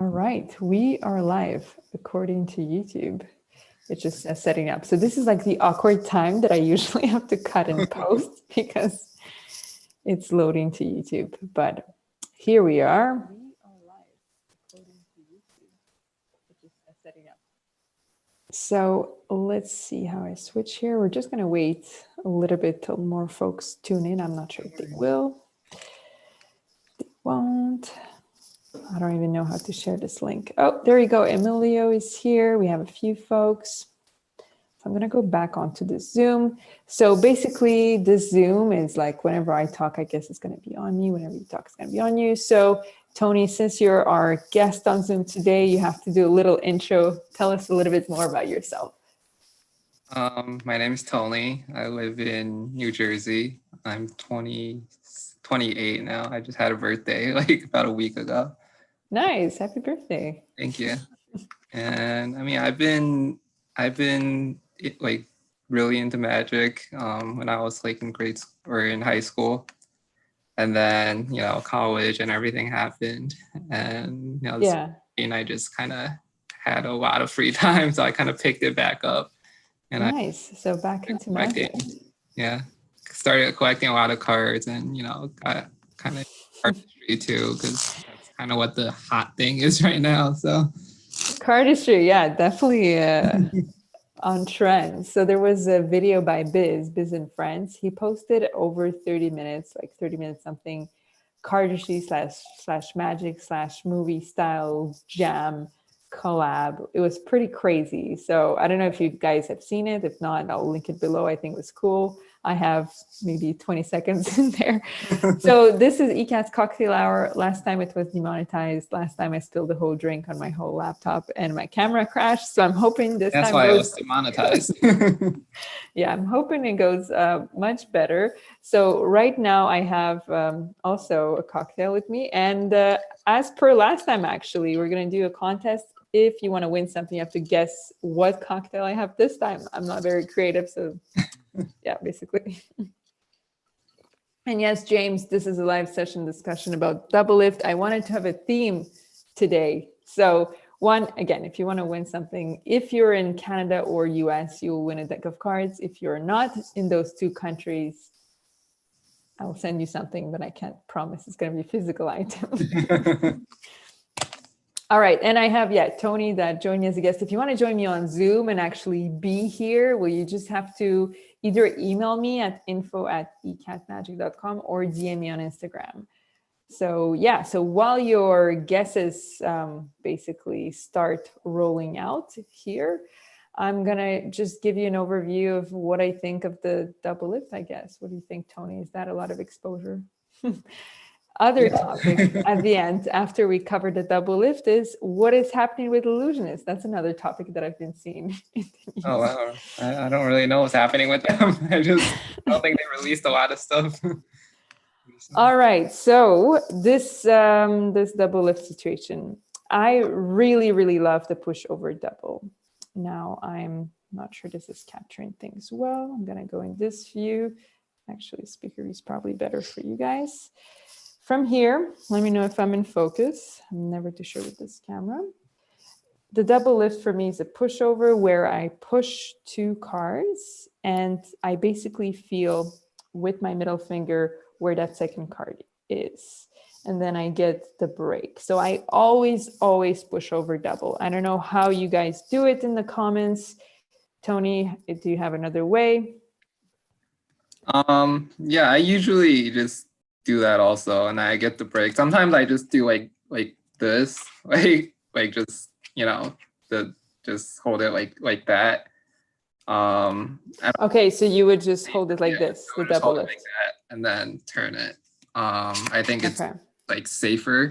All right, we are live according to YouTube. It's just setting up. So this is like the awkward time that I usually have to cut and post because it's loading to YouTube. But here we are. We are live according to YouTube. It's just setting up. So let's see how I switch here. We're just going to wait a little bit till more folks tune in. I'm not sure if they will. They won't. I don't even know how to share this link. Oh, there you go. Emilio is here. We have a few folks. So I'm going to go back onto the Zoom. So basically, this Zoom is like whenever I talk, I guess it's going to be on me. Whenever you talk, it's going to be on you. So Tony, since you're our guest on Zoom today, you have to do a little intro. Tell us a little bit more about yourself. My name is Tony. I live in New Jersey. I'm 28 now. I just had a birthday like about a week ago. Nice. Happy birthday. Thank you. And I mean, I've been like really into magic when I was like in grade or in high school. And then, college and everything happened. And, and I just kind of had a lot of free time. So I kind of picked it back up. And So back into magic. Yeah. Started collecting a lot of cards and, got kind of artistry too, because that's kind of what the hot thing is right now. So cardistry, yeah, definitely on trend. So there was a video by Biz and Friends. He posted over 30 minutes, like 30 minutes something, cardistry slash magic slash movie style jam collab. It was pretty crazy. So I don't know if you guys have seen it. If not, I'll link it below. I think it was cool. I have maybe 20 seconds in there. So this is Ekat's cocktail hour. Last time it was demonetized. Last time I spilled the whole drink on my whole laptop and my camera crashed. So I'm hoping this That's time why it was demonetized. Yeah, I'm hoping it goes much better. So right now I have also a cocktail with me. And as per last time, actually, we're going to do a contest. If you want to win something, you have to guess what cocktail I have this time. I'm not very creative, so yeah, basically. And yes, James, this is a live session discussion about double lift. I wanted to have a theme today. So one, again, if you want to win something, if you're in Canada or US, you'll win a deck of cards. If you're not in those two countries, I'll send you something, but I can't promise it's going to be a physical item. All right. And I have, Tony that joined me as a guest. If you want to join me on Zoom and actually be here, well, you just have to either email me at info@ekatmagic.com or DM me on Instagram. So so while your guesses basically start rolling out here, I'm going to just give you an overview of what I think of the double lift, I guess. What do you think, Tony? Is that a lot of exposure? Other topic at the end, after we cover the double lift, is what is happening with illusionists. That's another topic that I've been seeing. Oh, wow. I don't really know what's happening with them. I don't think they released a lot of stuff. All right. So this double lift situation, I really, really love the pushover double. Now, I'm not sure this is capturing things well. I'm going to go in this view. Actually, speaker is probably better for you guys. From here, let me know if I'm in focus. I'm never too sure with this camera. The double lift for me is a pushover where I push two cards and I basically feel with my middle finger where that second card is. And then I get the break. So I always push over double. I don't know how you guys do it in the comments. Tony, do you have another way? Yeah, I usually just do that also, and I get the break. Sometimes I just do like this, like just just hold it like that. Okay, so you would just hold it like this, the double lift, like that, and then turn it. I think it's like safer.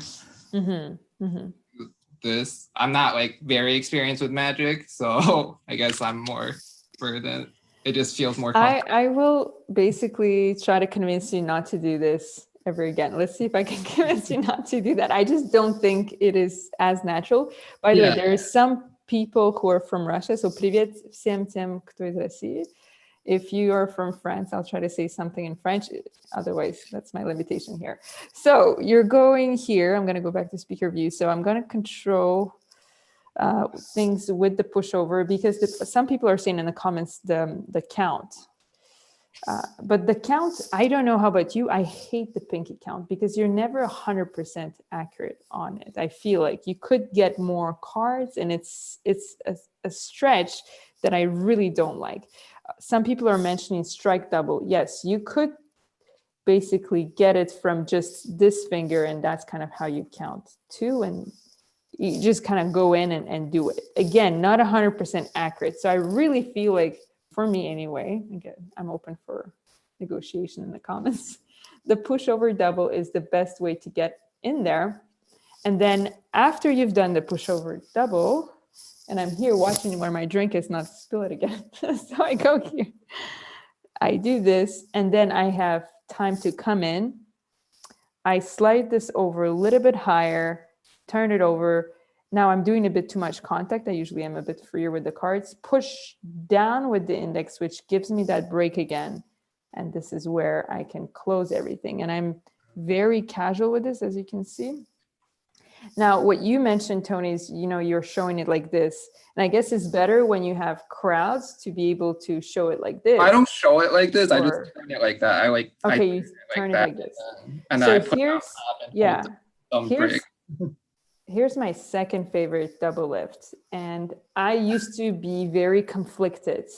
This I'm not like very experienced with magic, so I guess I'm more for the. It just feels more comfortable. I will basically try to convince you not to do this ever again. Let's see if I can convince you not to do that. I just don't think it is as natural. By the way, there are some people who are from Russia. So, привет всем тем, кто из России. If you are from France, I'll try to say something in French. Otherwise, that's my limitation here. So you're going here. I'm going to go back to speaker view. So I'm going to control things with the pushover, because some people are saying in the comments the count. But the count, I don't know how about you, I hate the pinky count because you're never 100% accurate on it. I feel like you could get more cards, and it's a stretch that I really don't like. Some people are mentioning strike double. Yes, you could basically get it from just this finger, and that's kind of how you count two, and you just kind of go in and do it. Again, not 100% accurate. So I really feel like, for me anyway, again, I'm open for negotiation in the comments, the pushover double is the best way to get in there. And then after you've done the pushover double, and I'm here watching where my drink is, not spill it again. So I go here, I do this, and then I have time to come in. I slide this over a little bit higher, turn it over. Now I'm doing a bit too much contact. I usually am a bit freer with the cards. Push down with the index, which gives me that break again. And this is where I can close everything. And I'm very casual with this, as you can see. Now, what you mentioned, Tony, is, you're showing it like this. And I guess it's better when you have crowds to be able to show it like this. I don't show it like this. I just turn it like that. Okay, you turn it like this. And so I put here's, here's my second favorite double lift. And I used to be very conflicted.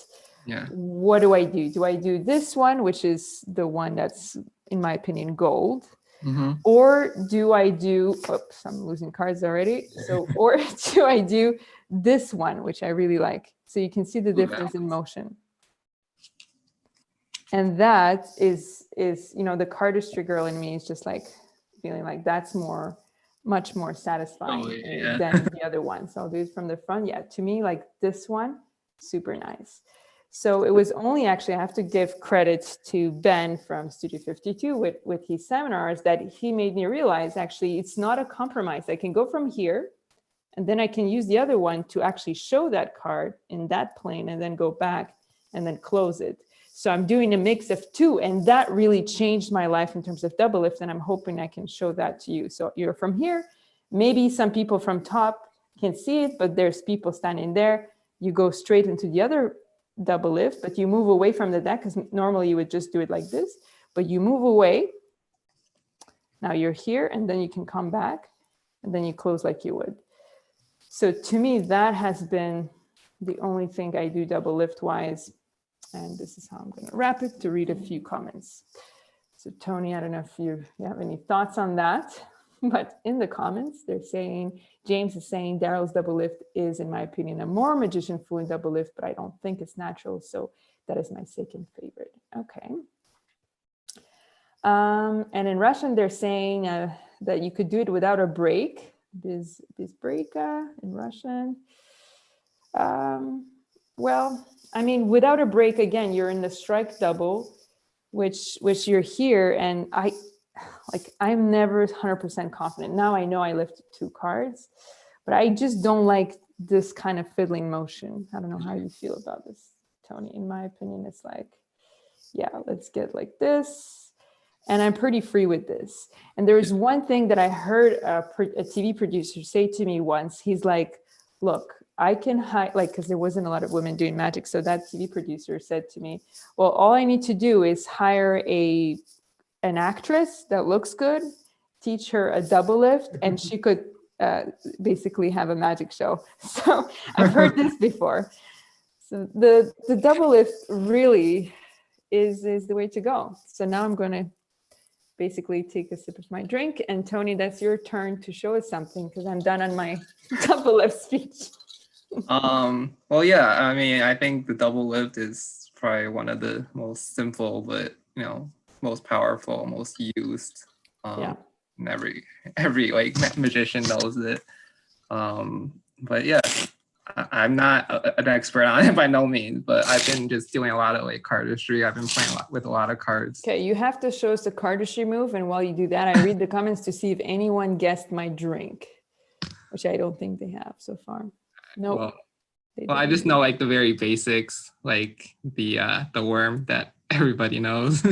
Yeah. What do I do? Do I do this one, which is the one that's, in my opinion, gold? Mm-hmm. Or do I do, oops, I'm losing cards already. So, or do I do this one, which I really like? So you can see the difference in motion. And that is, the cardistry girl in me is just like feeling like that's much more satisfying than the other one. So I'll do it from the front. Yeah, to me, like this one, super nice. So it was only, actually, I have to give credit to Ben from Studio 52 with his seminars, that he made me realize, actually, it's not a compromise. I can go from here, and then I can use the other one to actually show that card in that plane, and then go back and then close it. So I'm doing a mix of two, and that really changed my life in terms of double lift, and I'm hoping I can show that to you. So you're from here, maybe some people from top can see it, but there's people standing there. You go straight into the other double lift, but you move away from the deck, because normally you would just do it like this, but you move away. Now you're here, and then you can come back, and then you close like you would. So to me, that has been the only thing I do double lift wise. And this is how I'm going to wrap it, to read a few comments. So Tony, I don't know if you have any thoughts on that, but in the comments, they're saying, James is saying Daryl's double lift is, in my opinion, a more magician fluid double lift, but I don't think it's natural. So that is my second favorite. Okay. And in Russian, they're saying that you could do it without a break. Biz breaka in Russian. Well, I mean, without a break, again, you're in the strike double, which you're here, and I'm never 100% confident. Now I know I lifted two cards, but I just don't like this kind of fiddling motion. I don't know how you feel about this, Tony. In my opinion, it's like, yeah, let's get like this. And I'm pretty free with this. And there was one thing that I heard a TV producer say to me once. He's like, look, I can hide, because there wasn't a lot of women doing magic. So that TV producer said to me, well, all I need to do is hire an actress that looks good, teach her a double lift, and she could basically have a magic show. So I've heard this before. So the double lift really is the way to go. So now I'm going to basically take a sip of my drink. And Tony, that's your turn to show us something, because I'm done on my double lift speech. Well, yeah, I mean, I think the double lift is probably one of the most simple, but most powerful, most used. And every like magician knows it. But yeah, I'm not an expert on it by no means, but I've been just doing a lot of like cardistry. I've been playing with a lot of cards. Okay, you have to show us the cardistry move, and while you do that, I read the comments to see if anyone guessed my drink, which I don't think they have so far. Nope. Well, Well, I just know like the very basics, like the worm that everybody knows.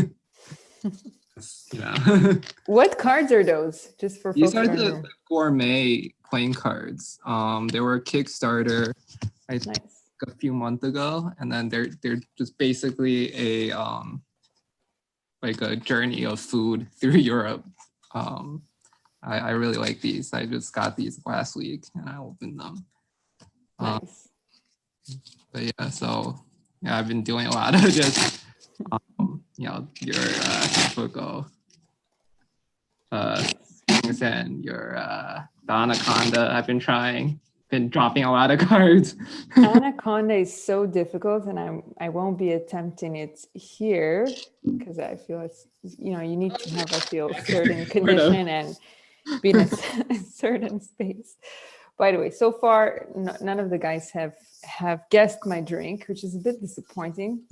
You know. What cards are those? Just for These folks are who don't the know. gourmet playing cards. They were a Kickstarter, I think, Nice. a few months ago, and then they're just basically a like a journey of food through Europe. I really like these. I just got these last week and I opened them. Nice. But yeah, so yeah, I've been doing a lot of just you know, your typical things and your the anaconda. I've been dropping a lot of cards. Anaconda is so difficult, and I won't be attempting it here because I feel it's, you know, you need to have, I feel, a certain condition and be in a certain space. By the way, so far none of the guys have guessed my drink, which is a bit disappointing.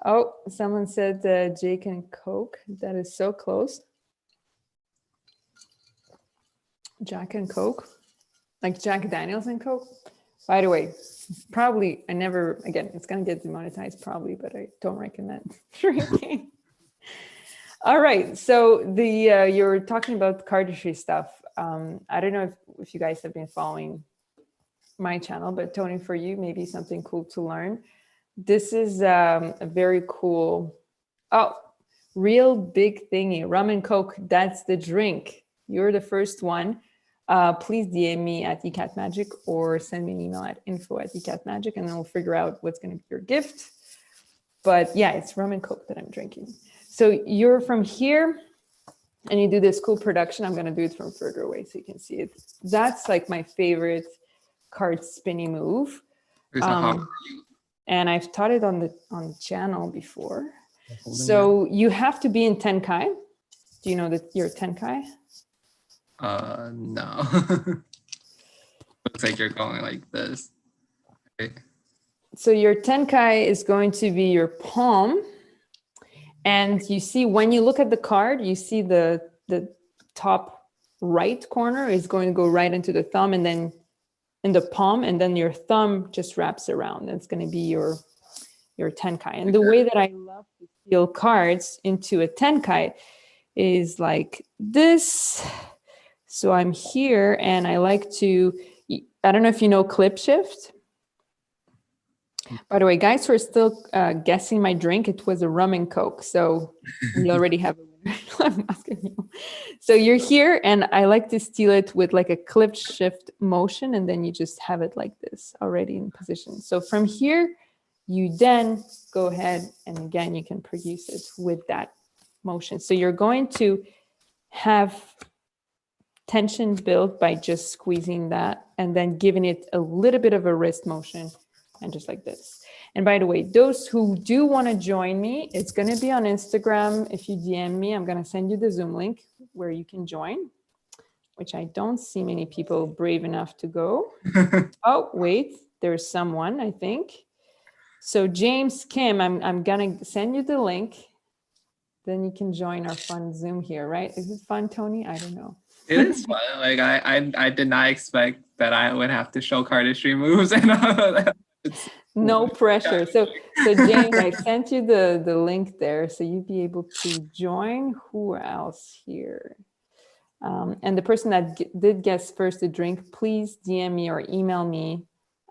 Oh, someone said Jake and Coke. That is so close. Jack and Coke, like Jack Daniels and Coke. By the way, probably again, it's going to get demonetized probably, but I don't recommend drinking. All right. So you're talking about cardistry stuff. I don't know if you guys have been following my channel, but Tony, for you, maybe something cool to learn. This is a very cool, real big thingy, rum and Coke. That's the drink. You're the first one. Please DM me at Ekat Magic or send me an email at info@ekatmagic, and then we'll figure out what's going to be your gift. But yeah, it's rum and Coke that I'm drinking. So you're from here and you do this cool production. I'm going to do it from further away so you can see it. That's like my favorite card spinning move. And I've taught it on the channel before. So you have to be in Tenkai. Do you know that you're Tenkai? No. Looks like you're going like this. Okay. So your Tenkai is going to be your palm. And you see, when you look at the card, you see the top right corner is going to go right into the thumb and then in the palm, and then your thumb just wraps around. That's going to be your Tenkai. And the way that I love to steal cards into a Tenkai is like this. So I'm here and I like to, I don't know if you know clip shift. By the way, guys who are still guessing my drink, it was a rum and Coke. So we already have a winner. I'm asking you. So you're here and I like to steal it with like a clip shift motion, and then you just have it like this already in position. So from here, you then go ahead and again, you can produce it with that motion. So you're going to have tension built by just squeezing that and then giving it a little bit of a wrist motion and just like this. And by the way, those who do want to join me, it's going to be on Instagram. If you DM me, I'm going to send you the Zoom link where you can join, which I don't see many people brave enough to go. Oh, wait, there's someone, I think. So James Kim, I'm going to send you the link. Then you can join our fun Zoom here, right? Is it fun, Tony? I don't know. It is fun. Like I did not expect that I would have to show cardistry moves and all that. No pressure. So James, I sent you the link there, so you'd be able to join. Who else here? And the person that did guess first to drink, please DM me or email me.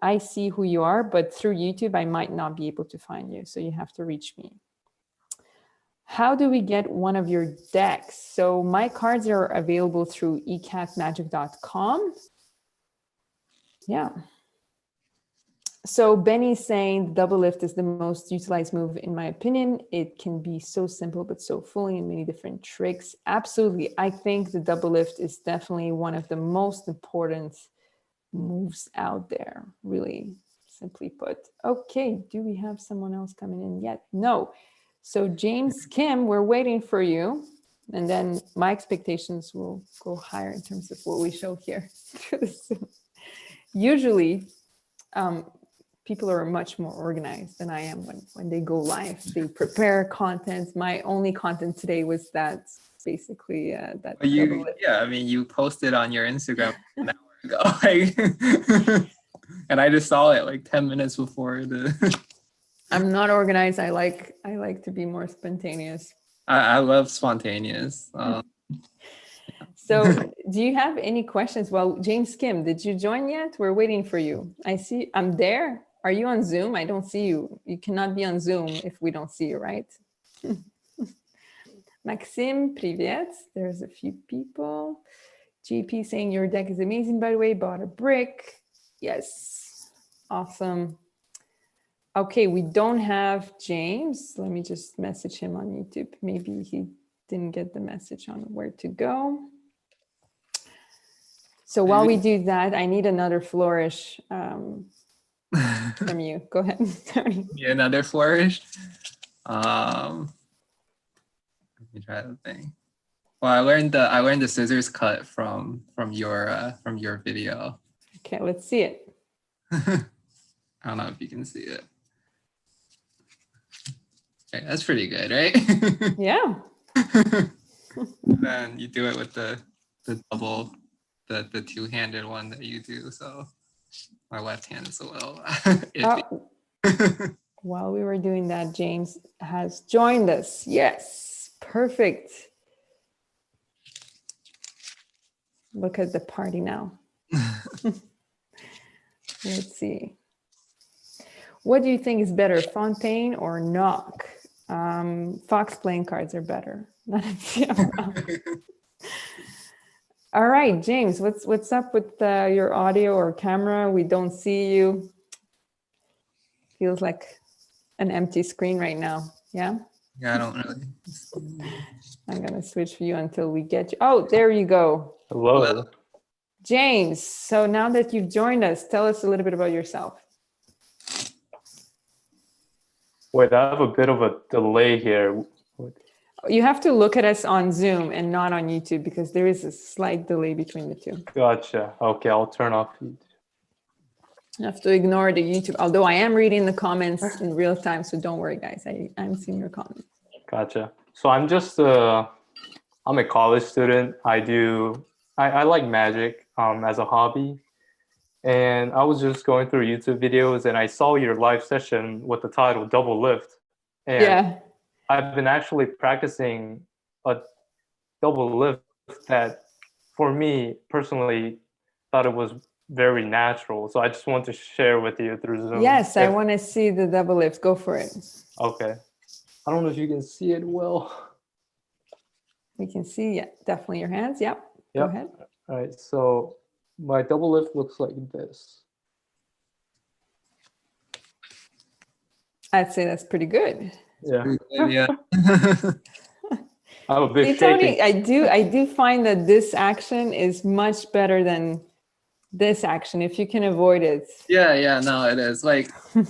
I see who you are, but through YouTube, I might not be able to find you, so you have to reach me. How do we get one of your decks? So my cards are available through ekatmagic.com. Yeah. So Benny's saying the double lift is the most utilized move in my opinion. It can be so simple, but so fully in many different tricks. Absolutely. I think the double lift is definitely one of the most important moves out there, really simply put. Okay, do we have someone else coming in yet? No. So James Kim, we're waiting for you. And then my expectations will go higher in terms of what we show here. Usually, people are much more organized than I am when they go live. They prepare content. My only content today was that basically that. Yeah, I mean, you posted on your Instagram an hour ago. And I just saw it like 10 minutes before the. I'm not organized. I like to be more spontaneous. I love spontaneous. So do you have any questions? Well, James Kim, did you join yet? We're waiting for you. I see I'm there. Are you on Zoom? I don't see you. You cannot be on Zoom if we don't see you, right? Maxime, привет. There's a few people. JP saying your deck is amazing, by the way. Bought a brick. Yes. Awesome. Okay, we don't have James. Let me just message him on YouTube. Maybe he didn't get the message on where to go. So while we do that, I need another flourish from you. Go ahead. Sorry. Yeah, another flourish. Let me try the thing. Well, I learned the scissors cut from your video. Okay, let's see it. I don't know if you can see it. Okay, that's pretty good, right? Yeah. Then you do it with the double, the two-handed one that you do. So my left hand is a little iffy. While we were doing that, James has joined us. Yes, perfect. Look at the party now. Let's see. What do you think is better, Fontaine or Knock? Fox playing cards are better. All right, James, what's up with your audio or camera? We don't see you. Feels like an empty screen right now. Yeah? Yeah, I don't really. I'm going to switch for you until we get you. Oh, there you go. Hello. James, so now that you've joined us, tell us a little bit about yourself. Wait, I have a bit of a delay here. You have to look at us on Zoom and not on YouTube because there is a slight delay between the two. Gotcha. Okay, I'll turn off YouTube. You have to ignore the YouTube, although I am reading the comments in real time, so don't worry, guys. I'm seeing your comments. Gotcha. So I'm just I'm a college student. I like magic as a hobby. And I was just going through YouTube videos and I saw your live session with the title Double Lift. And yeah. I've been actually practicing a double lift that for me personally thought it was very natural. So I just want to share with you through Zoom. Yes, I want to see the double lift. Go for it. Okay. I don't know if you can see it well. We can see, yeah, definitely your hands. Yep. Go ahead. All right. So my double lift looks like this. I'd say that's pretty good. Yeah. Yeah. I'm a bit Tony, shaking. I do find that this action is much better than this action if you can avoid it. Yeah, no, it is. Like, I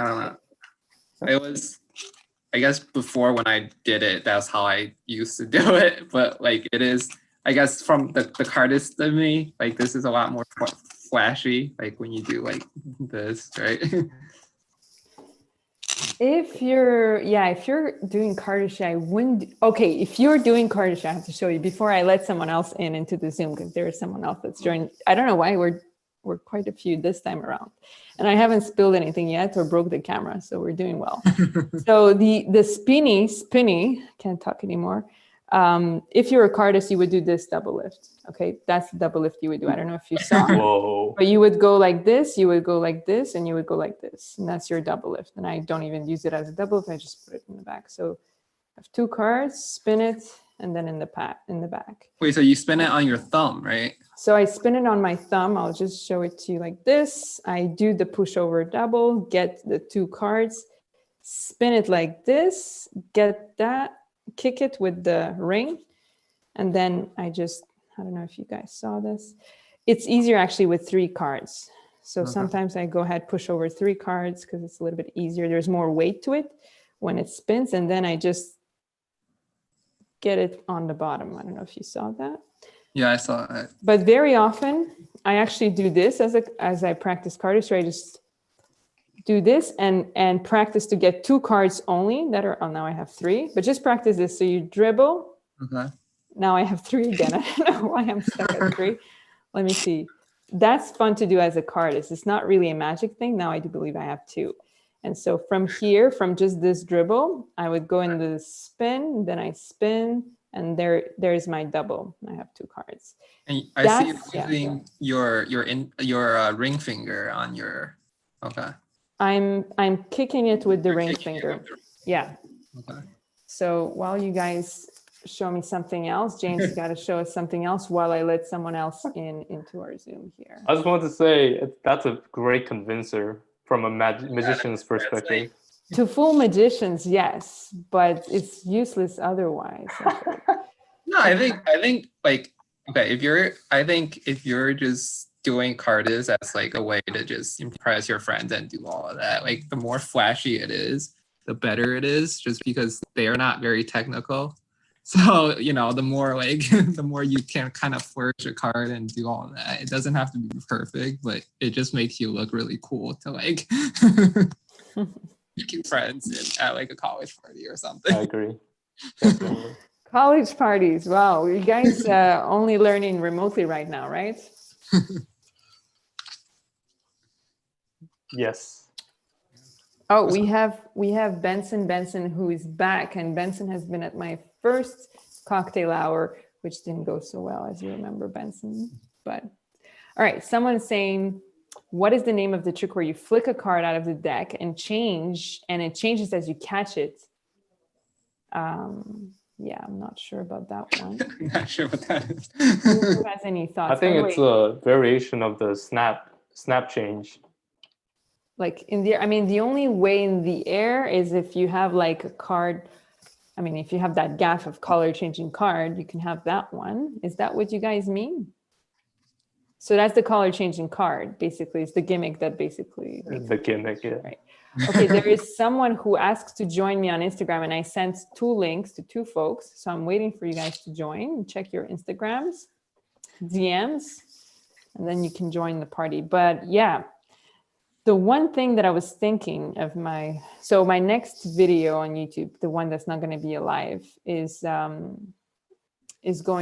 don't know. It was, I guess before when I did it, that's how I used to do it. But like it is, I guess from the cardist of me, like this is a lot more flashy, like when you do like this, right? If you're doing cardistry, I wouldn't. Okay, if you're doing cardistry, I have to show you before I let someone else into the Zoom because there is someone else that's joined. I don't know why we're quite a few this time around, and I haven't spilled anything yet or broke the camera, so we're doing well. So the spinny can't talk anymore. If you're a cardist, you would do this double lift. Okay, that's the double lift you would do. I don't know if you saw. Whoa. But you would go like this, you would go like this, and you would go like this. And that's your double lift. And I don't even use it as a double lift. I just put it in the back. So I have two cards, spin it, and then in the back. Wait, so you spin it on your thumb, right? So I spin it on my thumb. I'll just show it to you like this. I do the pushover double, get the two cards, spin it like this, get that, kick it with the ring. And then I don't know if you guys saw this. It's easier actually with 3 cards. So sometimes I go ahead, push over 3 cards because it's a little bit easier. There's more weight to it when it spins. And then I just get it on the bottom. I don't know if you saw that. Yeah, I saw it. But very often I actually do this as I practice cardistry. I just do this and practice to get 2 cards only that are, oh, now I have 3, but just practice this. So you dribble. Okay. Now I have 3 again. I don't know why I'm stuck at 3. Let me see. that's fun to do as a cardist. It's not really a magic thing. Now I do believe I have two. And so from here, from just this dribble, I would go in the spin, then I spin, and there's my double. I have two cards. And I see you using your ring finger on your. Okay. I'm kicking it with the ring finger. Yeah. Okay. So while you guys show me something else, James, you got to show us something else while I let someone else into our Zoom here. I just want to say that's a great convincer from a magician's perspective. To fool magicians, yes, but it's useless otherwise. No, I think like, okay, if you're just doing cardist as like a way to just impress your friends and do all of that, like the more flashy it is, the better it is, just because they are not very technical. So, you know, the more like, the more you can kind of flourish a card and do all of that. It doesn't have to be perfect, but it just makes you look really cool to like making friends at like a college party or something. I agree. Definitely. College parties. Wow. You guys only learning remotely right now, right? Yes. Oh, we have Benson who is back, and Benson has been at my first cocktail hour, which didn't go so well, as you remember, Benson. But all right, someone's saying, what is the name of the trick where you flick a card out of the deck and it changes as you catch it? Yeah, I'm not sure about that one. I'm not sure what that is. Who has any thoughts? I think it's a variation of the snap change. Like in the, I mean, the only way in the air is if you have like a card. I mean, if you have that gaff of color changing card, you can have that one. Is that what you guys mean? So that's the color changing card, basically. It's the gimmick that basically. The gimmick, yeah. Right. Okay, there is someone who asked to join me on Instagram, and I sent 2 links to 2 folks. So I'm waiting for you guys to join. Check your Instagrams, DMs, and then you can join the party. But yeah. The one thing that I was thinking of my next video on YouTube, the one that's not going to be alive, is going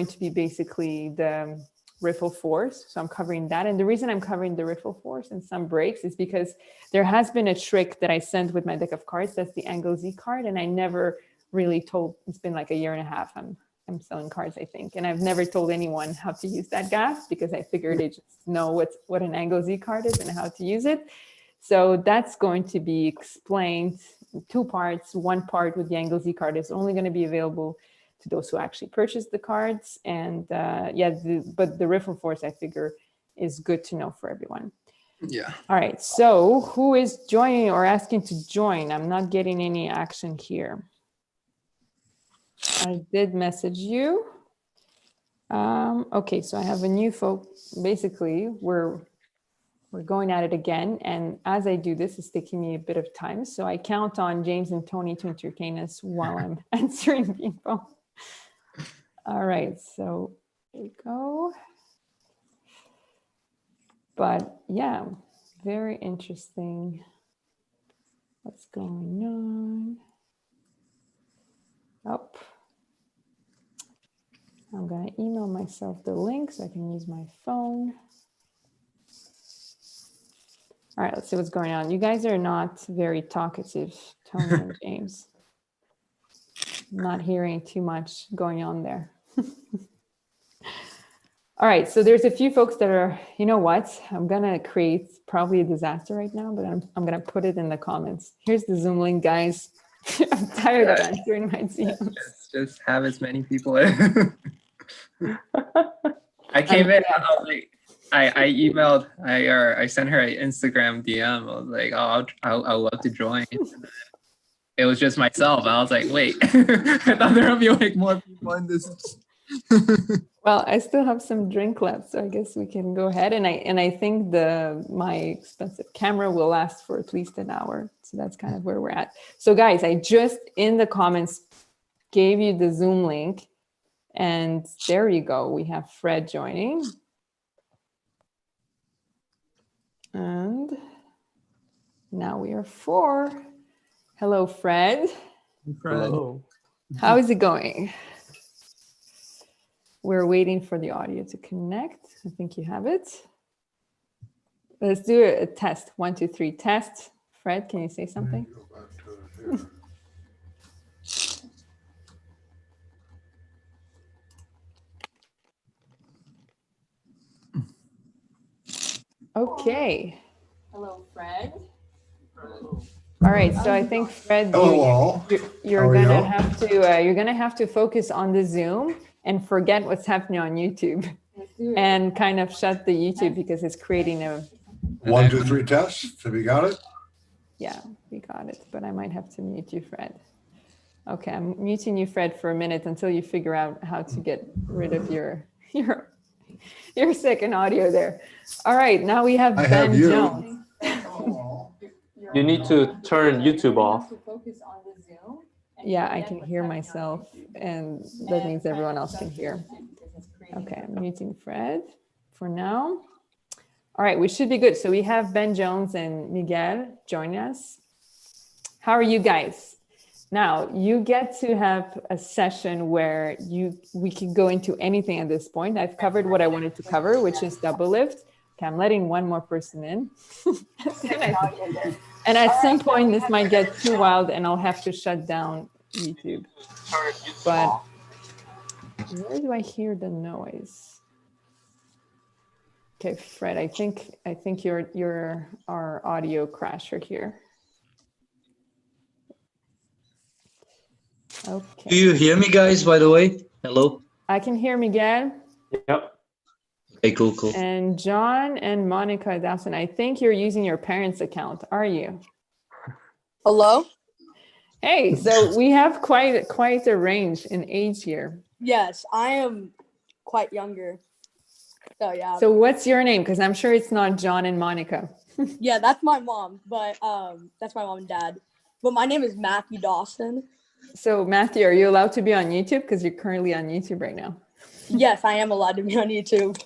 to be basically the riffle force. So I'm covering that. And the reason I'm covering the riffle force and some breaks is because there has been a trick that I sent with my deck of cards. That's the Angle Z card. And I never really told, it's been like a year and a half. I'm selling cards, I think. And I've never told anyone how to use that gaff because I figured they just know what an Angle Z card is and how to use it. So that's going to be explained in 2 parts. One part with the Angle Z card is only going to be available to those who actually purchase the cards. And but the riffle force, I figure, is good to know for everyone. Yeah. All right. So who is joining or asking to join? I'm not getting any action here. I did message you. Okay, so I have a new folk. Basically, we're going at it again. And as I do this, it's taking me a bit of time. So I count on James and Tony to entertain us while I'm answering people. All right, so there we go. But yeah, very interesting. What's going on? Oh, I'm gonna email myself the link so I can use my phone. All right, let's see what's going on. You guys are not very talkative, Tony and James. Not hearing too much going on there. All right, so there's a few folks that are, you know what? I'm gonna create probably a disaster right now, but I'm gonna put it in the comments. Here's the Zoom link, guys. I'm tired of answering my DMs. Just have as many people in. I came in, I was like, I emailed, I sent her an Instagram DM. I was like, oh, I'll love to join. It was just myself. I was like, wait, I thought there would be like more people in this. Well, I still have some drink left, so I guess we can go ahead. And I think my expensive camera will last for at least an hour. So that's kind of where we're at. So guys, I just in the comments gave you the Zoom link, and there you go. We have Fred joining. And now we are 4. Hello, Fred. Hello. How is it going? We're waiting for the audio to connect. I think you have it. Let's do a test. 1, 2, 3, test. Fred, can you say something? Okay. Hello, Fred. All right, so I think Fred, you're gonna have to focus on the Zoom and forget what's happening on YouTube, and kind of shut the YouTube because it's creating a. 1, 2, 3 tests. Have you got it? Yeah, we got it, but I might have to mute you, Fred. Okay, I'm muting you, Fred, for a minute until you figure out how to get rid of your second audio there. All right, now we have Ben Jones. You need to turn YouTube off. Yeah, I can hear myself, and that means everyone else can hear. Okay, I'm muting Fred for now. All right, we should be good. So we have Ben Jones and Miguel joining us. How are you guys? Now, you get to have a session where we can go into anything at this point. I've covered what I wanted to cover, which is double lift. Okay, I'm letting one more person in. And at some point, this might get too wild and I'll have to shut down YouTube. But where do I hear the noise? Okay, Fred, I think you're our audio crasher here. Okay. Do you hear me, guys, by the way? Hello? I can hear Miguel. Yep. Okay, cool. And John and Monica Dawson, I think you're using your parents' account, are you? Hello? Hey, so we have quite a range in age here. Yes, I am quite younger. So yeah. So what's your name? Because I'm sure it's not John and Monica. Yeah, that's my mom, but that's my mom and dad. But my name is Matthew Dawson. So Matthew, are you allowed to be on YouTube? Because you're currently on YouTube right now. Yes, I am allowed to be on YouTube.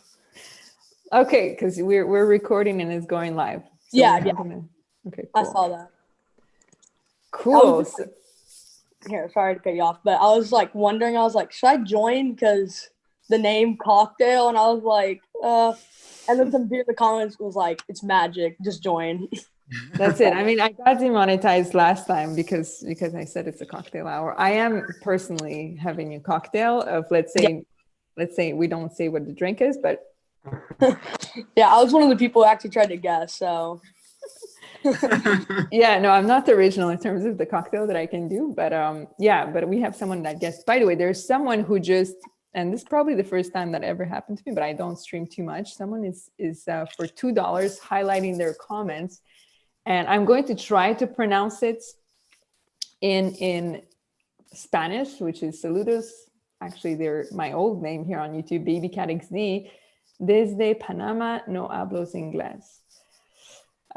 Okay, because we're recording and it's going live. So yeah. Okay, cool. I saw that. Cool. Here, sorry to cut you off, but I was like wondering, I was like, should I join? Because the name Cocktail, and I was like, and then some dude in the comments was like, it's magic, just join. That's it. I mean, I got demonetized last time because I said it's a cocktail hour. I am personally having a cocktail of, let's say we don't say what the drink is, but yeah, I was one of the people who actually tried to guess. So yeah, no, I'm not the original in terms of the cocktail that I can do, but yeah, but we have someone that guessed. By the way, there's someone who just, and this is probably the first time that ever happened to me, but I don't stream too much. Someone is for $2 highlighting their comments. And I'm going to try to pronounce it in Spanish, which is saludos. Actually, they're my old name here on YouTube, Baby Cat XD. Desde Panama no hablo inglés.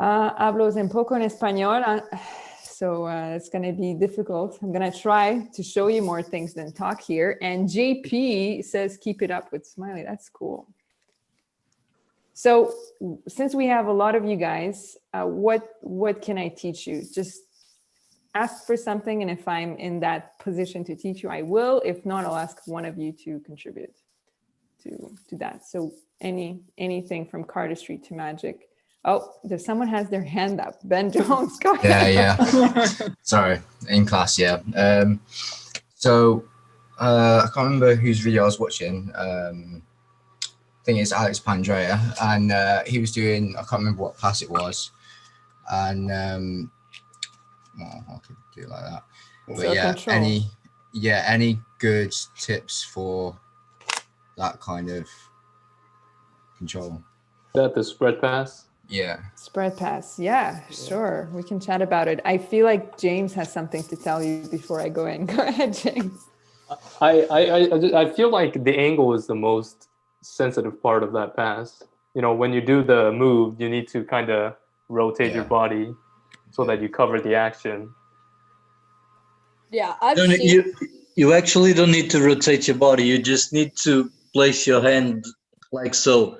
Hablo un poco en español. So it's going to be difficult. I'm going to try to show you more things than talk here. And JP says, keep it up with Smiley. That's cool. So since we have a lot of you guys, what can I teach you? Just ask for something, and if I'm in that position to teach you, I will. If not, I'll ask one of you to contribute to that. So anything from cardistry to magic. Oh, there's someone has their hand up. Ben Jones. Go ahead. Yeah. Sorry, in class, yeah. So I can't remember whose video I was watching. I think it's Alex Pandrea, and he was doing, I can't remember what class it was, and well, I could do it like that. But So yeah, any good tips for that kind of control? That the spread pass? Yeah. Spread pass. Yeah, sure. We can chat about it. I feel like James has something to tell you before I go in. Go ahead, James. I feel like the angle is the most sensitive part of that pass. You know, when you do the move, you need to kind of rotate your body so that you cover the action. yeah, You actually don't need to rotate your body. You just need to place your hand like so.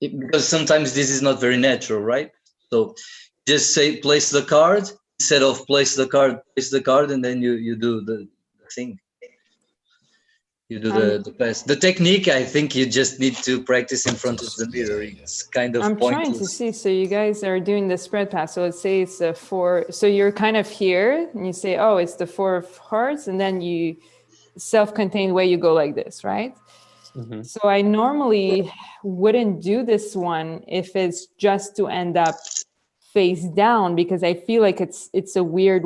Because sometimes this is not very natural, right? So just say place the card instead of place the card, and then you do the thing. You do the pass. The technique, I think you just need to practice in front of the mirror. It's kind of I'm trying to pointless. see. So you guys are doing the spread pass. So let's say it's a 4. So you're kind of here and you say, oh, it's the 4 of hearts. And then you self-contained way, you go like this, right? Mhm. So I normally wouldn't do this one if it's just to end up face down, because I feel like it's a weird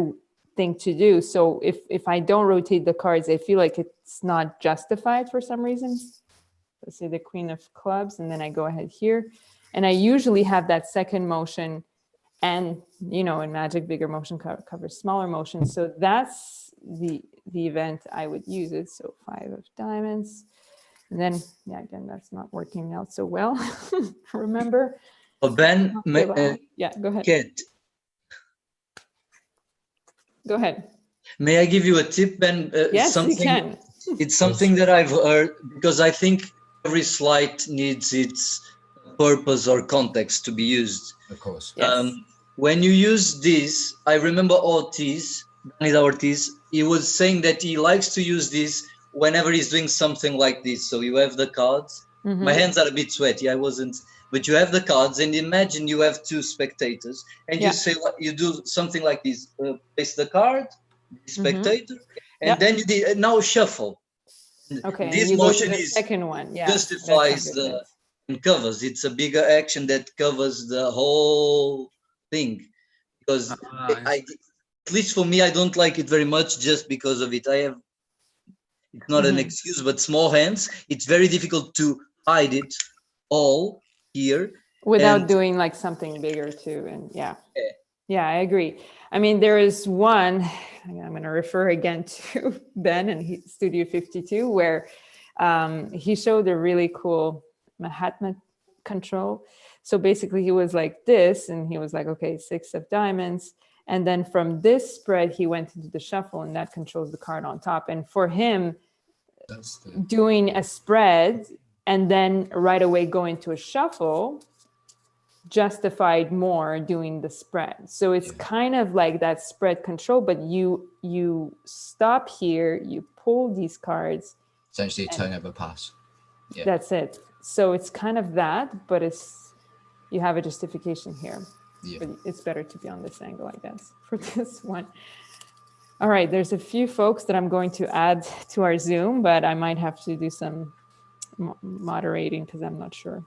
thing to do. So if I don't rotate the cards, I feel like it's not justified for some reason. Let's say the Queen of Clubs, and then I go ahead here. And I usually have that second motion, and in Magic, bigger motion covers smaller motion. So that's the event I would use it. So 5 of diamonds. And then, again, that's not working out so well. Remember? Ben, yeah, go ahead. Kat, Go ahead. may I give you a tip, Ben? Yes, you can. It's something that I've heard, because I think every slide needs its purpose or context to be used. Of course. Yes. When you use this, I remember Ortiz, he was saying that he likes to use this whenever he's doing something like this. So you have the cards. Mhm. My hands are a bit sweaty. But you have the cards, and imagine you have 2 spectators, and Yeah. you say what you do something like this: place the card, the spectator, and Yep. then you now shuffle. Okay. This and you go to motion the is second one. Yeah. justifies that covers it. and covers. It's a bigger action that covers the whole thing. Because at least for me, I don't like it very much just because of it. It's not an excuse, but small hands, it's very difficult to hide it all here. Without and- doing like something bigger too. And yeah, I agree. I mean, there is one, I'm going to refer again to Ben and Studio 52, where he showed a really cool Mahatma control. So basically he was like this, and he was like, okay, 6 of diamonds. And then from this spread, he went into the shuffle, and that controls the card on top. And for him, doing a spread and then right away going to a shuffle justified more doing the spread. So it's kind of like that spread control, but you stop here, you pull these cards. Essentially, turn over pass. Yeah. That's it. So it's kind of that, but you have a justification here. Yeah. But it's better to be on this angle, I guess, for this one. All right, there's a few folks that I'm going to add to our Zoom, but I might have to do some moderating because I'm not sure.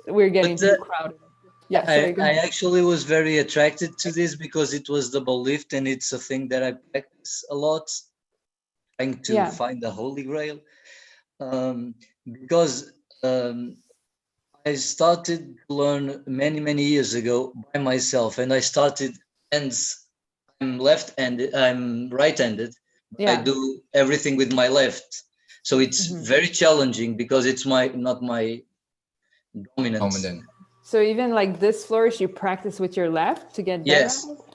We're getting too crowded. Yeah, sorry, go I ahead. actually was very attracted to this because it was double lift, and it's a thing that I practice a lot, trying to find the holy grail. Because I started to learn many years ago by myself, and I started I'm left-handed, I'm right-handed. I do everything with my left, so it's very challenging because it's not my dominant. So even like this flourish, you practice with your left to get better?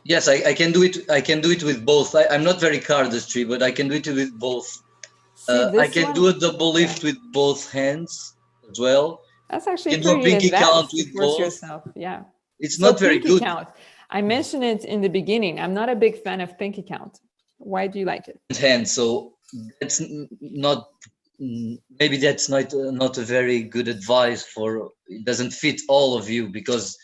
Yes, I can do it. I can do it with both. I'm not very cardistry, but I can do it with both. I can do a double lift with both hands as well. That's actually do a pretty pinky count advanced to with force both. yourself. Yeah. It's not very pinky good. Count. I mentioned it in the beginning. I'm not a big fan of pinky count. Why do you like it? Hand, so that's not. Maybe that's not a very good advice for. It doesn't fit all of you because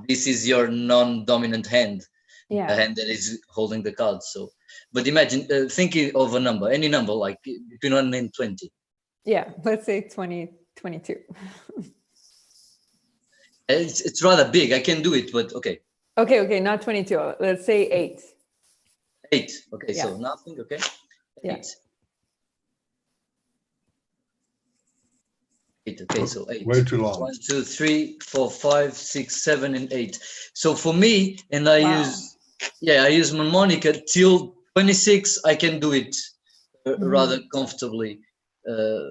this is your non-dominant hand. Yeah. The hand that is holding the cards. So, but imagine thinking of a number, any number, like between 1 and 20. Yeah, let's say 20, 22. It's rather big. I can do it, but okay. Okay, not 22. Let's say 8. 8. Okay, so nothing. Okay. 8. 8. Okay, so 8. Way too long. 1, 2, 3, 4, 5, 6, 7, and 8. So for me, and I use harmonica till 26. I can do it rather comfortably.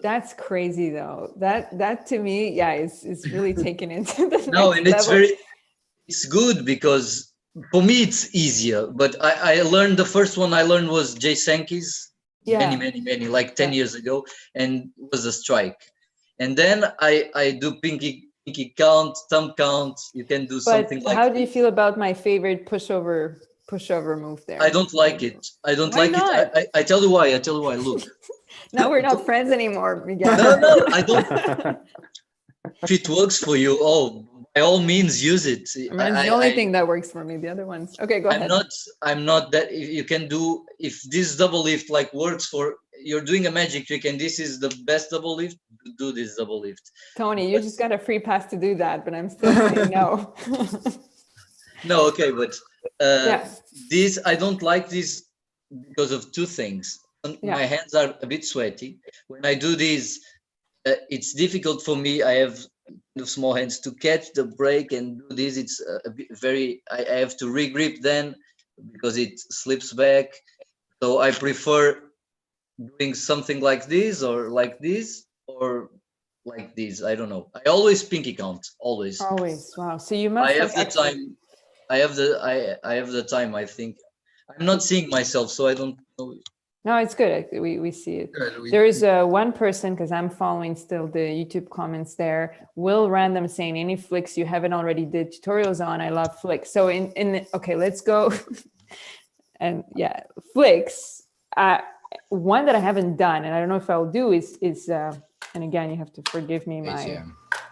That's crazy, though. That to me, is really taken into the no, next and it's level. it's good because for me it's easier. But I learned the first one I learned was Jay Sankey's many like 10 years ago, and it was a strike. And then I do pinky count, thumb count. You can do something like. How do you feel about my favorite pushover pushover move there. I don't like it. I don't Why like not? it. I tell you why. I tell you why. Look. Now we're not friends anymore, Miguel. No, I don't. If it works for you, by all means use it. I mean, it's the only thing that works for me. The other ones. Okay, go ahead. I'm not that. If you can do, if this double lift like works for, you're doing a magic trick and this is the best double lift, do this double lift. Tony, you just got a free pass to do that, but I'm still saying no. No, okay, but this, I don't like this because of two things. My hands are a bit sweaty. When I do this, it's difficult for me. I have small hands to catch the break and do this. It's a bit I have to regrip then because it slips back. So I prefer doing something like this or like this or like this. I don't know. I always pinky count. Always. Wow. So you must. I have the time. I have the time. I think I'm not seeing myself, so I don't know. No, it's good. We see it. Good. There is one person, because I'm following still the YouTube comments there, Will Random saying, any flicks you haven't already did tutorials on? I love flicks. So okay, let's go. And yeah, flicks. One that I haven't done, and I don't know if I'll do is and again, you have to forgive me,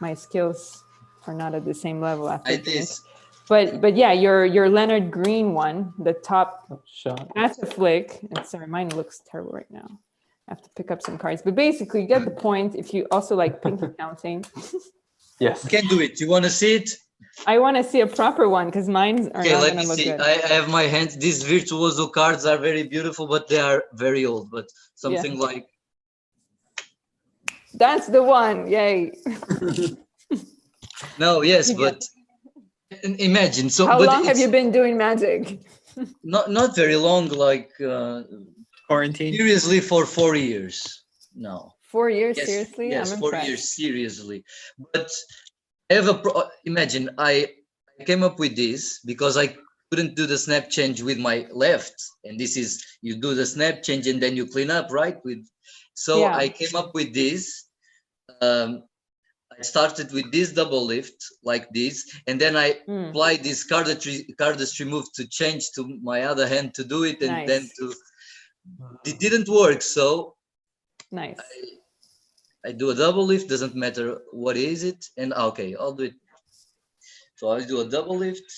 my skills are not at the same level after this. But yeah, your Leonard Green one, the top shot. That's a flick. And sorry, mine looks terrible right now. I have to pick up some cards. But basically, you get the point. If you also like pinky counting. Yes. You can do it. You want to see it? I want to see a proper one because mine are not going to look good. I have my hands. These virtuoso cards are very beautiful, but they are very old. But something like. That's the one. Yay. No, yes, but. Imagine how long have you been doing magic? not very long, like quarantine. Seriously, for 4 years. No. 4 years, seriously? Yes, I'm 4 years seriously. But I have imagine I came up with this because I couldn't do the snap change with my left, and this is you do the snap change and then you clean up, right? I came up with this. I started with this double lift like this, and then I applied this cardistry move to change to my other hand to do it, and then it didn't work. So nice. I do a double lift, doesn't matter what is it, and okay, I'll do it. So I do a double lift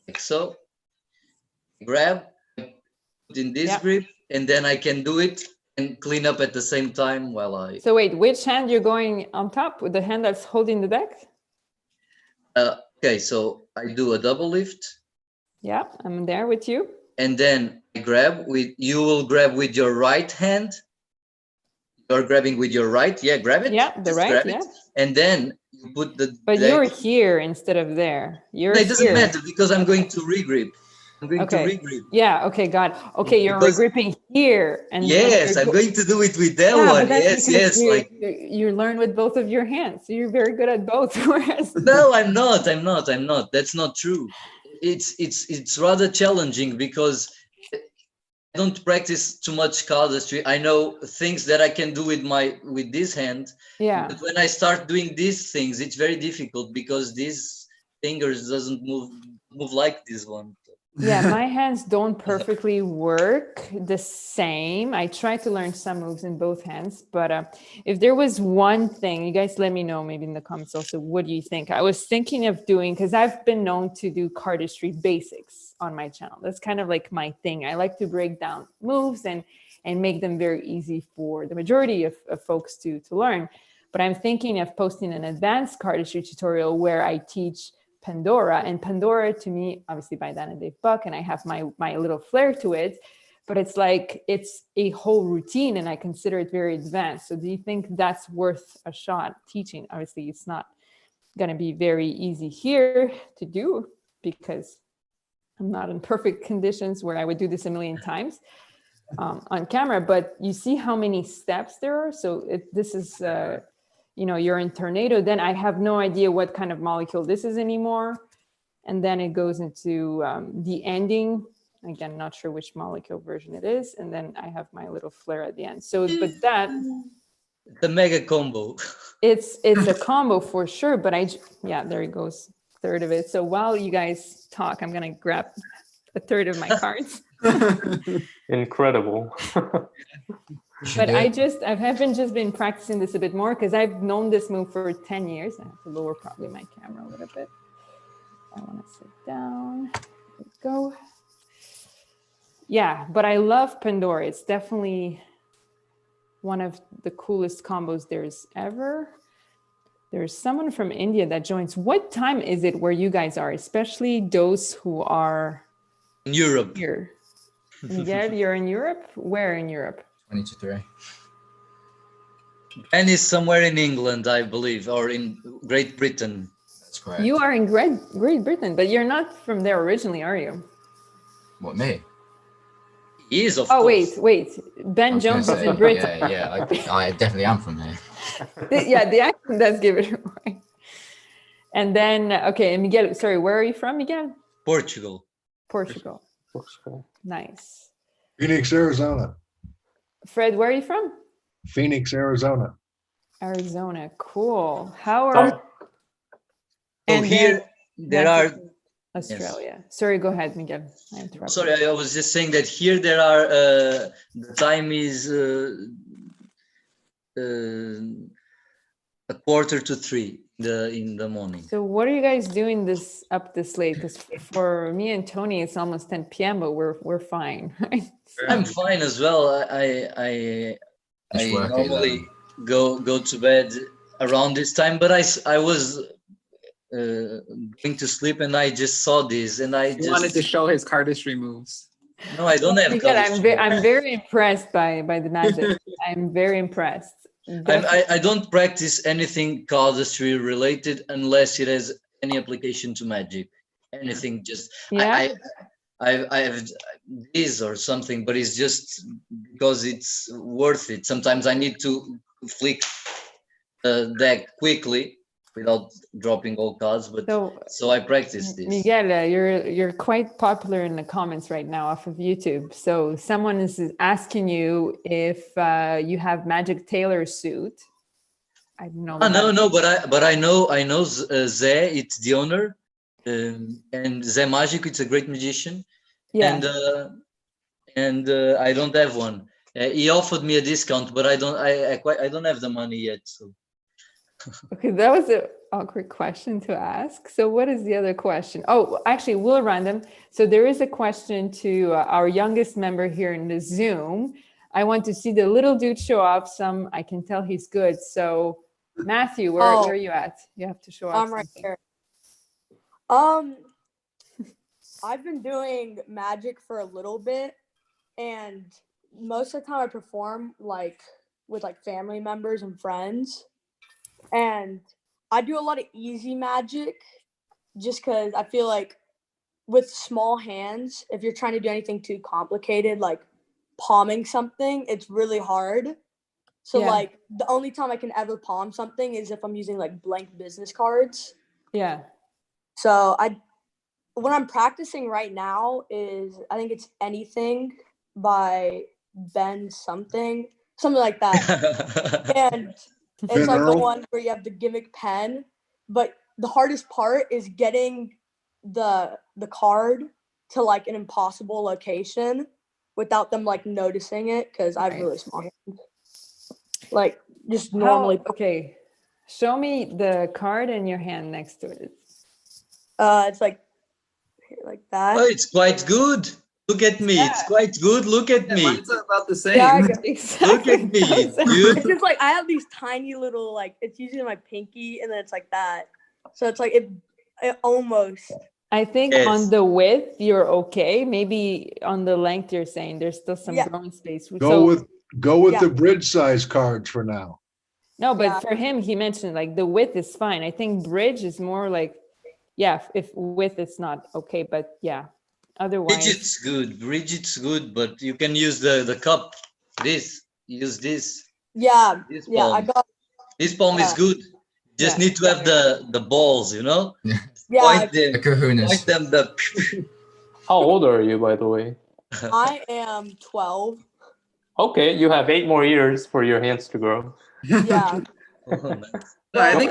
like so. Grab, put in this grip, and then I can do it and clean up at the same time while I. So wait, which hand you're going on top with the hand that's holding the deck? Okay, so I do a double lift. Yeah, I'm there with you. And then I grab you will grab with your right hand. You're grabbing with your right. Yeah, grab it. Yeah, the right, yeah. And then you put the. But you're here instead of there. It doesn't matter because I'm going to regrip. I'm going to regrip. Yeah, okay, got it. Okay, you're regripping here. And yes, I'm going to do it with that one. Yes. You learn with both of your hands. So you're very good at both. No, I'm not. That's not true. It's rather challenging because I don't practice too much cardistry. I know things that I can do with this hand. Yeah. But when I start doing these things, it's very difficult because these fingers doesn't move like this one. Yeah, my hands don't perfectly work the same. I try to learn some moves in both hands, but if there was one thing, you guys let me know maybe in the comments also, what do you think? I was thinking of doing, because I've been known to do cardistry basics on my channel. That's kind of like my thing. I like to break down moves and make them very easy for the majority of folks to learn. But I'm thinking of posting an advanced cardistry tutorial where I teach Pandora, and Pandora to me, obviously by Dana Dave Buck, and I have my little flair to it, but it's like it's a whole routine and I consider it very advanced. So do you think that's worth a shot teaching? Obviously it's not going to be very easy here to do because I'm not in perfect conditions where I would do this a million times on camera, but you see how many steps there are. So this is you're in tornado, then I have no idea what kind of molecule this is anymore. And then it goes into the ending. Again, not sure which molecule version it is. And then I have my little flare at the end. So, but that. The mega combo. It's a combo for sure, but there it goes. third of it. So while you guys talk, I'm gonna grab a third of my cards. Incredible. But I haven't just been practicing this a bit more because I've known this move for 10 years. I have to lower probably my camera a little bit. I want to sit down. There we go. Yeah, but I love Pandora. It's definitely one of the coolest combos there's ever. There's someone from India that joins. What time is it where you guys are, especially those who are In Europe. here? Miguel, you're in Europe? Where in Europe? 20 to 3. And is somewhere in England, I believe, or in Great Britain. That's correct. You are in Great Britain, but you're not from there originally, are you? What, me? He is, of Oh, course. wait. Ben I was gonna Jones is say, in Britain. Yeah, I definitely am from here. The accent does give it away. And then, okay, and Miguel, sorry, where are you from, Miguel? Portugal. Portugal. Nice. Phoenix, Arizona. Fred, where are you from? Phoenix, Arizona. Arizona. Cool. How are... So And here, there are... that's Australia. Sorry, go ahead, Miguel. I interrupted. Sorry, I was just saying that here there are... the time is 2:45 in the morning. So what are you guys doing this late? Because for me and Tony, it's almost 10 p.m., but we're fine, right? I'm fine as well. I Just work at normally go to bed around this time, but I was going to sleep and I just saw this and I He wanted to show his cardistry moves. No, I don't have. Miguel, I'm very impressed by the magic. I'm very impressed. I don't practice anything cardistry related unless it has any application to magic. Anything just Yeah. I have this or something, but it's just because it's worth it. Sometimes I need to flick the deck quickly without dropping all cards, but so I practice this. Miguel, you're quite popular in the comments right now off of YouTube. So someone is asking you if you have Magic Taylor suit. I don't know. No, but I know Zé, it's the owner, and Zé Magic, it's a great magician. Yeah. And I don't have one. He offered me a discount, but I don't have the money yet. So. Okay, that was an awkward question to ask. So what is the other question? Oh, actually, we'll run them. So there is a question to our youngest member here in the Zoom. I want to see the little dude show off some. I can tell he's good. So Matthew, where are you at? You have to show off. I'm right something. here. I've been doing magic for a little bit, and most of the time I perform with family members and friends. And I do a lot of easy magic just because I feel like with small hands, if you're trying to do anything too complicated, like palming something, it's really hard. So the only time I can ever palm something is if I'm using blank business cards. Yeah. So what I'm practicing right now is, I think it's Anything by Ben something like that. And it's like the one where you have the gimmick pen, but the hardest part is getting the card to an impossible location without them noticing it, because I have really small hands. Just normally. Okay, show me the card and your hand next to it. It's like that. Oh, it's quite good. Look at me. Yeah. It's quite good. Look at me. Mine's about the same. Yeah, exactly. Look at me. It's just I have these tiny little it's usually my pinky, and then it's like that. So it's it almost. I think on the width you're okay. Maybe on the length you're saying there's still some growing space. Go with the bridge size cards for now. No, but for him, he mentioned the width is fine. I think bridge is more if width is not okay, but otherwise. Bridge it's good, but you can use the cup. Use this. Yeah, this palm. I got. This palm is good. Just need to have the balls, Yeah. Point them. The kahunas. Point them. How old are you, by the way? I am 12. Okay, you have 8 more years for your hands to grow. Yeah. Oh, nice. I think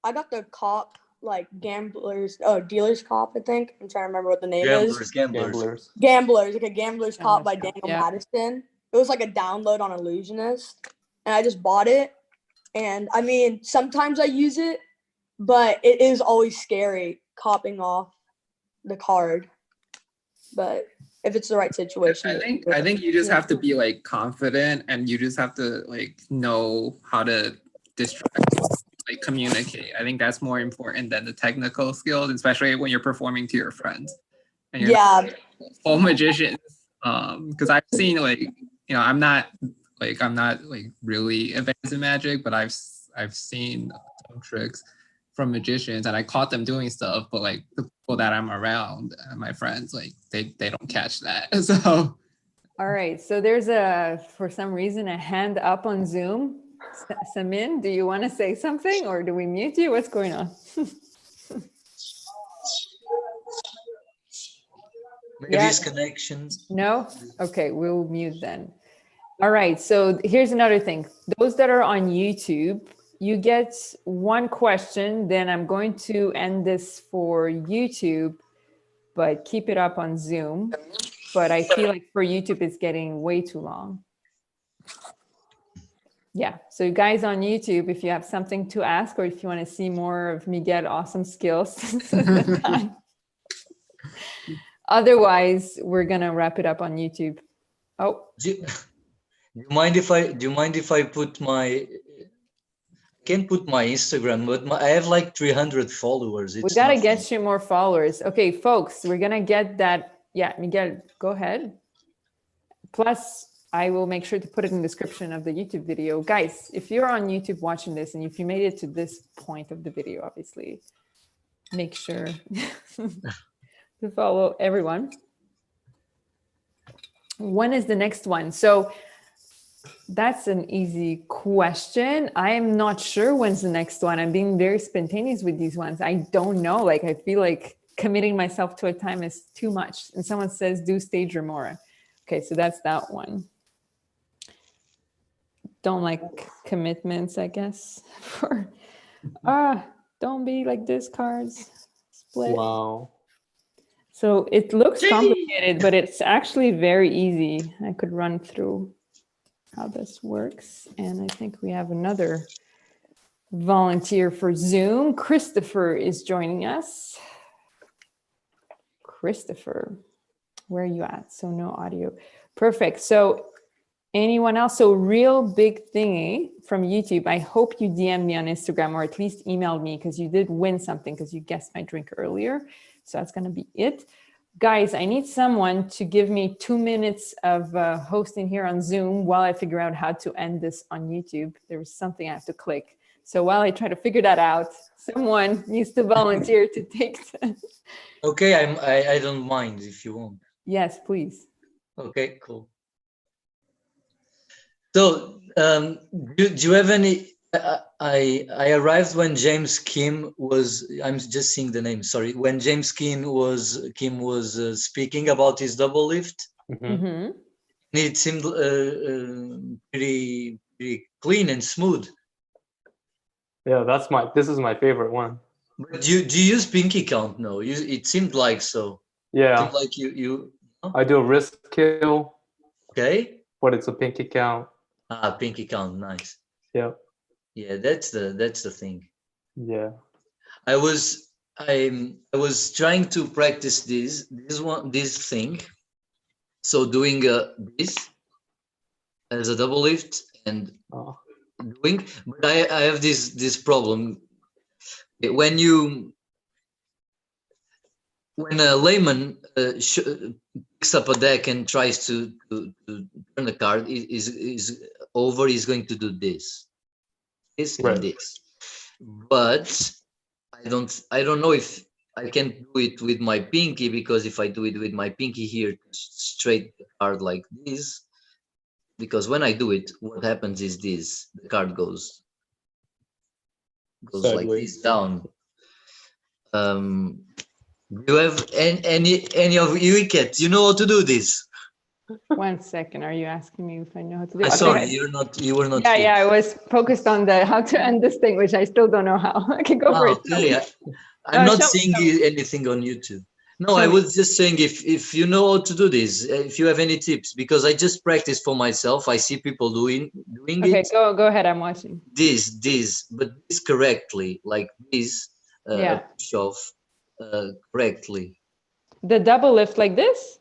I got the cop like gamblers, dealers cop, I think. I'm trying to remember what the name is. Gamblers. Gamblers, like a Gambler's Cop by Gamblers Cop, Daniel yeah. Madison. It was like a download on Illusionist, and I just bought it. And I mean, sometimes I use it, but it is always scary copying off the card. But if it's the right situation, I think you just have to be like confident, and you just have to like know how to distract, like communicate. I think that's more important than the technical skills, especially when you're performing to your friends. And you're not full magicians. Because I've seen like, you know, I'm not like really advanced in magic, but I've seen some tricks from magicians, and I caught them doing stuff, but like the people that I'm around, my friends, like they don't catch that. So All right, so there's for some reason, a hand up on Zoom. Samin, do you want to say something, or do we mute you? What's going on? Maybe it's connection. No? Okay, we'll mute then. All right, so here's another thing. Those that are on YouTube, you get one question, then I'm going to end this for YouTube, but keep it up on Zoom. But I feel like for YouTube, it's getting way too long. Yeah, so you guys on YouTube, if you have something to ask, or if you want to see more of Miguel awesome skills, this is the time. Otherwise, we're gonna wrap it up on YouTube. Oh, Do you mind if I put my? Can't put my Instagram, but I have like 300 followers. we gotta get you more followers. Okay, folks, we're gonna get that. Yeah, Miguel, go ahead. Plus, I will make sure to put it in the description of the YouTube video. Guys, if you're on YouTube watching this, and if you made it to this point of the video, obviously, make sure to follow everyone. When is the next one? So that's an easy question. I am not sure when's the next one. I'm being very spontaneous with these ones. I don't know. Like, I feel like committing myself to a time is too much. And someone says, do stage remora. Okay, so that's that one. Don't like commitments, I guess. For don't be like this, cards. Split. Wow. So it looks complicated, but it's actually very easy. I could run through how this works. And I think we have another volunteer for Zoom. Christopher is joining us. Christopher, where are you at? So no audio. Perfect. So anyone else? So real big thingy from YouTube. I hope you DM'd me on Instagram, or at least emailed me, because you did win something because you guessed my drink earlier. So that's going to be it. Guys, I need someone to give me 2 minutes of hosting here on Zoom while I figure out how to end this on YouTube. There was something I have to click. So while I try to figure that out, someone needs to volunteer to take that. Okay, I don't mind if you want. Yes, please. Okay, cool. So, do you have any? I arrived when James Kim was. I'm just seeing the name. Sorry, when James Kim was speaking about his double lift. Mm-hmm. It seemed pretty clean and smooth. Yeah, this is my favorite one. But do you use pinky count? No, it seemed like so. Yeah. It seemed like you. Huh? I do a wrist kill. Okay. But it's a pinky count. Ah, pinky count, nice. Yeah. Yeah, that's the thing. Yeah. I was trying to practice this thing. So doing this as a double lift and doing, but I have this problem. When a layman picks up a deck and tries to turn a card, is over, he's going to do this and this. But I don't know if I can do it with my pinky, because if I do it with my pinky here, straight the card like this, because when I do it, what happens is this: the card goes Sideways. like this down. Do you have any of you, Ekat? You know how to do this? 1 second. Are you asking me if I know how to do it? Sorry, you were not. Yeah, I was focused on how to end this thing, which I still don't know how. I can go for it. Okay. I'm not show- seeing anything on YouTube. No, I was just saying if you know how to do this, if you have any tips, because I just practice for myself. I see people doing Okay, it. go ahead. I'm watching. But this correctly, like this, Yeah. push off correctly. The double lift like this?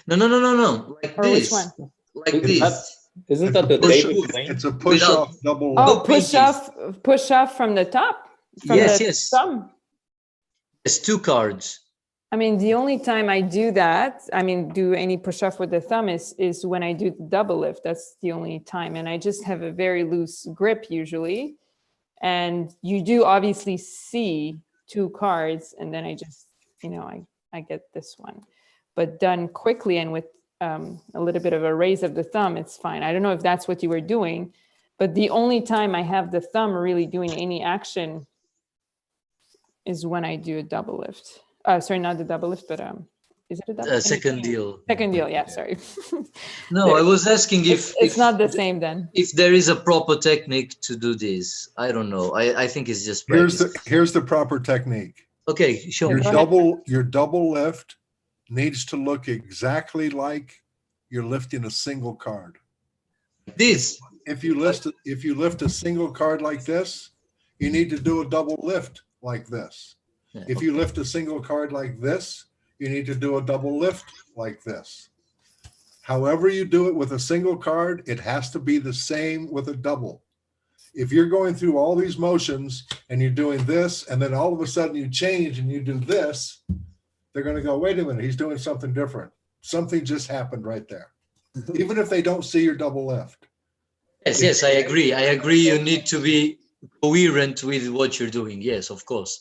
No, like Or this, which one? like Isn't that, this. isn't that the Push, David thing? it's a push Without- off double Oh, lift. push off from the top? From Yes, the yes. thumb? It's 2 cards. I mean, the only time I do that, I mean, do any push off with the thumb is when I do the double lift. That's the only time. And I just have a very loose grip usually. And you do obviously see 2 cards, and then I just, I get this one. But done quickly and with a little bit of a raise of the thumb, it's fine. I don't know if that's what you were doing, but the only time I have the thumb really doing any action is when I do a double lift. Sorry, not the double lift, but is it a double? Second deal. Second deal, yeah, sorry. No, I was asking if It's not the same then. If there is a proper technique to do this. I don't know. I think it's just practice. Here's the proper technique. Okay, show Your me. double lift needs to look exactly like you're lifting a single card. This. If you lift a single card like this, you need to do a double lift like this. Yeah, If you lift a single card like this, you need to do a double lift like this. However you do it with a single card, it has to be the same with a double. If you're going through all these motions and you're doing this, and then all of a sudden you change and you do this, they're going to go, wait a minute, he's doing something different. Something just happened right there. Even if they don't see your double lift. Yes, I agree. You need to be coherent with what you're doing. Yes, of course.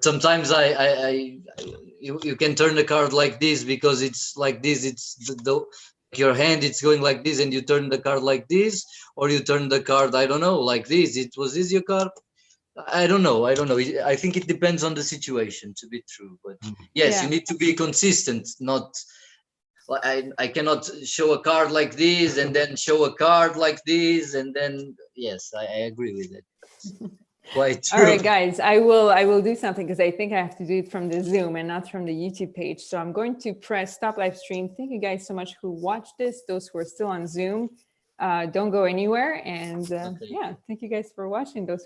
Sometimes you can turn the card like this because it's like this. It's your hand, it's going like this, and you turn the card like this, or you turn the card, I don't know, like this. Was this your card? I don't know. I think it depends on the situation, to be true. But yes, you need to be consistent. Not, I cannot show a card like this and then show a card like this, and then yes, I agree with it. Quite true. All right, guys, I will do something because I think I have to do it from the Zoom and not from the YouTube page. So I'm going to press stop live stream. Thank you guys so much who watched this. Those who are still on Zoom, don't go anywhere. And yeah, thank you guys for watching. Those